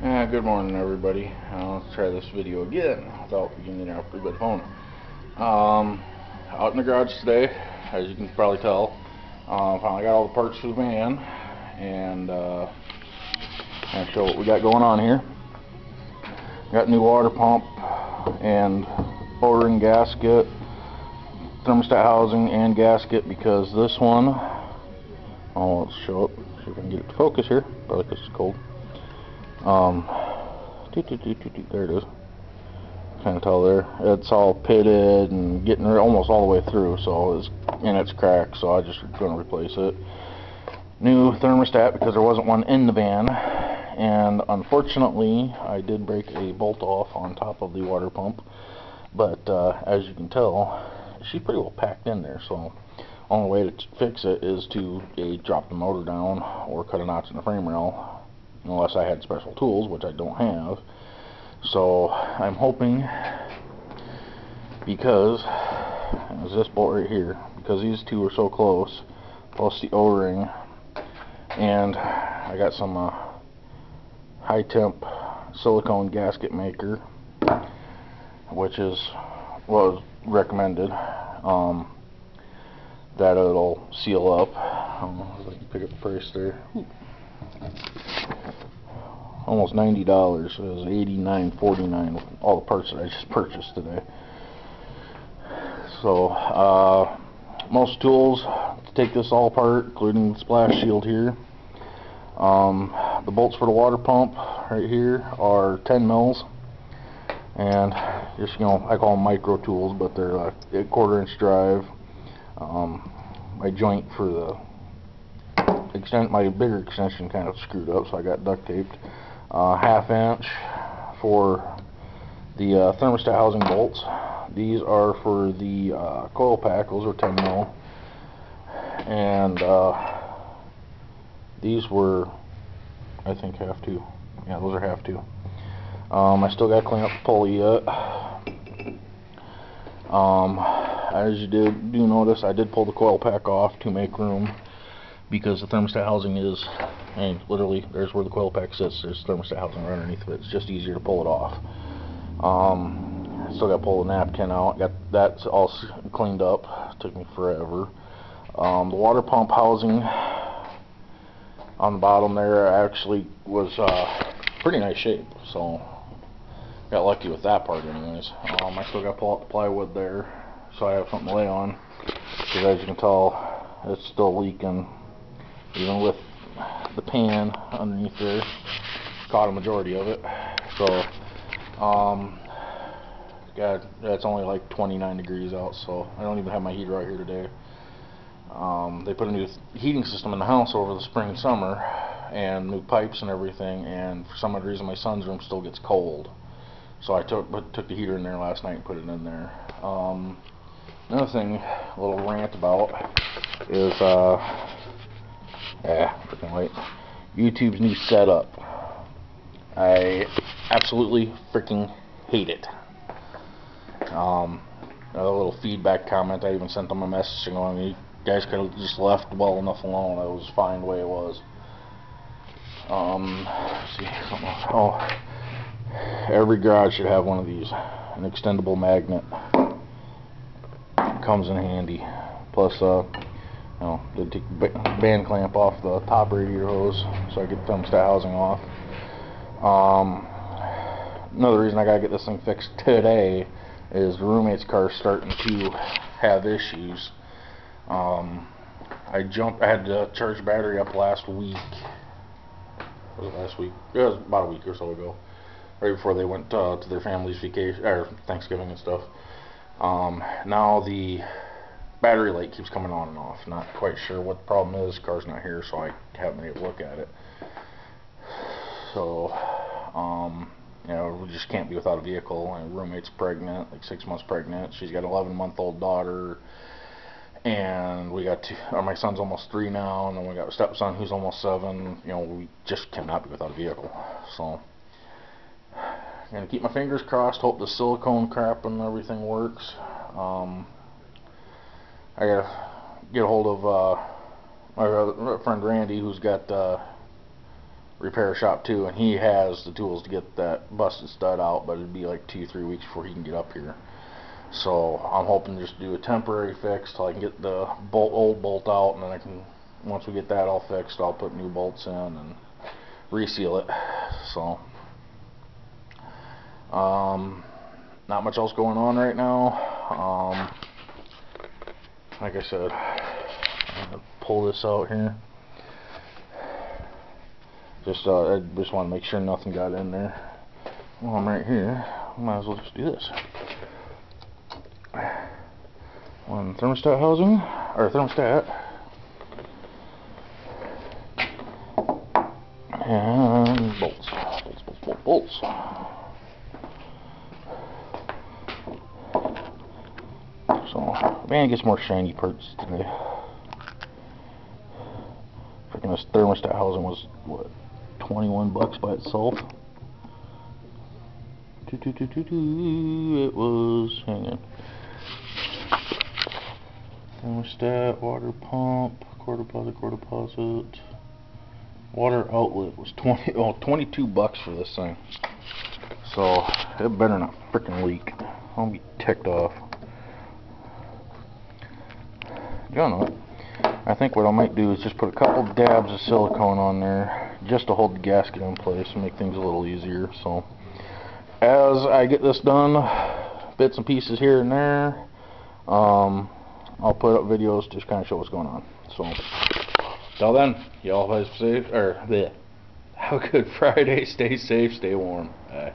Good morning, everybody. Let's try this video again without beginning our pretty good phone. Out in the garage today, as you can probably tell. Finally got all the parts for the van, and I'll show what we got going on here. Got new water pump and O-ring gasket, thermostat housing and gasket, because this one, let's show it, see if I can get it to focus here, probably because it's cold. There it is. Kind of tell there. It's all pitted and getting almost all the way through, so it's cracked. So I just going to replace it. New thermostat because there wasn't one in the van, and unfortunately I did break a bolt off on top of the water pump. But as you can tell, she's pretty well packed in there. So only way to fix it is to drop the motor down or cut a notch in the frame rail. Unless I had special tools, which I don't have. So I'm hoping, because there's this bolt right here, because these two are so close, plus the O-ring, and I got some high temp silicone gasket maker, which is what was recommended, that it'll seal up. I don't know if I can pick up the price there. Almost $90. It was $89.49 with all the parts that I just purchased today. So most tools to take this all apart, including the splash shield here. The bolts for the water pump right here are 10 mils, and just, I call them micro tools, but they're a 1/4 inch drive. My joint for the my bigger extension kind of screwed up, so I got duct taped. 1/2 inch for the thermostat housing bolts. These are for the coil pack. Those are 10 mil, and these were, I think, 1/2. Yeah, those are 1/2. I still got to clean up the pulley yet. As you do notice, I did pull the coil pack off to make room, because the thermostat housing is, literally, there's where the coil pack sits. There's thermostat housing right underneath of it. It's just easier to pull it off. Still got to pull the napkin out. Got that all cleaned up. Took me forever. The water pump housing on the bottom there actually was pretty nice shape, so got lucky with that part anyways. I still got to pull out the plywood there, so I have something to lay on, because as you can tell, it's still leaking. Even with the pan underneath there, caught a majority of it. So, God, it's only like 29 degrees out, so I don't even have my heater out here today. They put a new heating system in the house over the spring, summer, and new pipes and everything, and for some odd reason my son's room still gets cold. So I took the heater in there last night and put it in there. Another thing, a little rant about, is freaking wait. YouTube's new setup. I absolutely freaking hate it. A little feedback comment, I even sent them a message going, you guys could have just left well enough alone. It was fine the way it was. Let's see, something else. Oh, every garage should have one of these. An extendable magnet. Comes in handy. Plus, they take the band clamp off the top radiator hose, so I get the thermostat housing off. Another reason I gotta get this thing fixed today is the roommate's car is starting to have issues. I had to charge the battery up last week. Was it last week? It was about a week or so ago, right before they went to their family's vacation or Thanksgiving and stuff. Now the battery light keeps coming on and off. Not quite sure what the problem is. The car's not here, so I haven't been able to look at it. So, we just can't be without a vehicle. My roommate's pregnant, like 6 months pregnant. She's got an 11-month-old daughter, and we got my son's almost 3 now, and then we got a stepson who's almost 7. We just cannot be without a vehicle. So, I'm gonna keep my fingers crossed. Hope the silicone crap and everything works. I gotta get a hold of my friend Randy, who's got repair shop too, and he has the tools to get that busted stud out, but it'd be like 2-3 weeks before he can get up here. So I'm hoping just to do a temporary fix till I can get the old bolt out, and then I can, once we get that all fixed, I'll put new bolts in and reseal it. So not much else going on right now. Like I said, I'm gonna pull this out here. I just want to make sure nothing got in there. While I'm right here, I might as well just do this. One thermostat housing, or thermostat, and bolts. Bolts. So, man, gets more shiny parts today. Freaking this thermostat housing was, what, 21 bucks by itself? It was, hang on. Thermostat, water pump, core deposit. Water outlet was 22 bucks for this thing. So, it better not freaking leak. I'll be ticked off. You don't know. I think what I might do is just put a couple dabs of silicone on there just to hold the gasket in place and make things a little easier. So as I get this done, bits and pieces here and there, I'll put up videos to just kind of show what's going on. So till then, y'all have a good Friday, stay safe, stay warm. Bye.